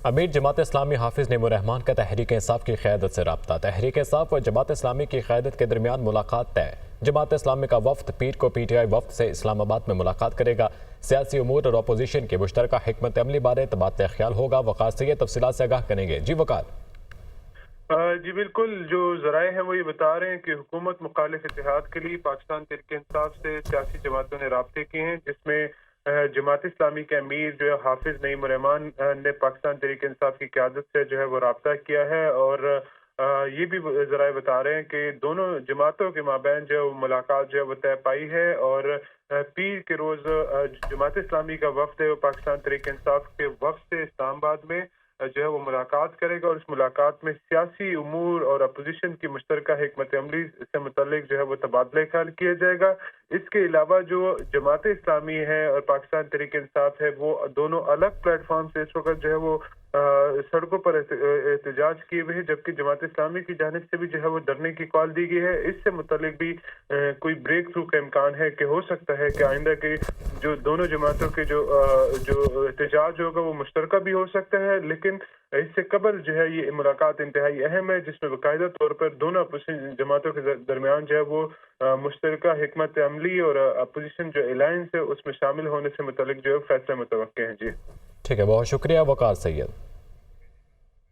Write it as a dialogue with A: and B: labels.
A: امیر جماعت اسلامی حافظ نعیم الرحمان کا تحریک انصاف کی قیادت سے رابطہ۔ تحریک انصاف و جماعت اسلامی کی قیادت کے درمیان ملاقات طے۔ جماعت اسلامی کا وفد پیر کو پی ٹی آئی وفد سے اسلام آباد میں ملاقات کرے گا۔ سیاسی امور اور اپوزیشن کے مشترکہ حکمت عملی بارے تبادلہ خیال ہوگا۔ وقار سید تفصیلات سے آگاہ کریں گے۔ جی وقار۔
B: جی بالکل، جو ذرائع ہیں وہ یہ بتا رہے ہیں کہ حکومت مخالف اتحاد کے لیے پاکستان تحریک انصاف سے سیاسی جماعتوں نے رابطے کیے ہیں، جس میں جماعت اسلامی کے امیر جو ہے حافظ نعیم الرحمان نے پاکستان تحریک انصاف کی قیادت سے جو ہے وہ رابطہ کیا ہے، اور یہ بھی ذرائع بتا رہے ہیں کہ دونوں جماعتوں کے مابین جو ہے وہ ملاقات جو ہے وہ طے پائی ہے، اور پیر کے روز جماعت اسلامی کا وفد ہے وہ پاکستان تحریک انصاف کے وفد سے اسلام آباد میں جو ہے وہ ملاقات کرے گا، اور اس ملاقات میں سیاسی امور اور اپوزیشن کی مشترکہ حکمت عملی سے متعلق جو ہے وہ تبادلہ خیال کیا جائے گا۔ اس کے علاوہ جو جماعت اسلامی ہے اور پاکستان تحریک انصاف ہے، وہ دونوں الگ پلیٹ فارم سے اس وقت جو ہے وہ سڑکوں پر احتجاج کیے ہوئے ہیں، جبکہ جماعت اسلامی کی جانب سے بھی جو ہے وہ دھرنے کی کال دی گئی ہے۔ اس سے متعلق بھی کوئی بریک تھرو کا امکان ہے کہ ہو سکتا ہے کہ آئندہ کے جو دونوں جماعتوں کے جو احتجاج ہوگا وہ مشترکہ بھی ہو سکتا ہے، لیکن اس سے قبل جو ہے یہ ملاقات انتہائی اہم ہے، جس میں باقاعدہ طور پر دونوں جماعتوں کے درمیان جو ہے وہ مشترکہ حکمت عملی اور اپوزیشن جو الائنس ہے اس میں شامل ہونے سے متعلق جو ہے فیصلے متوقع ہیں۔ جی
A: ٹھیک ہے، بہت شکریہ وقار سید۔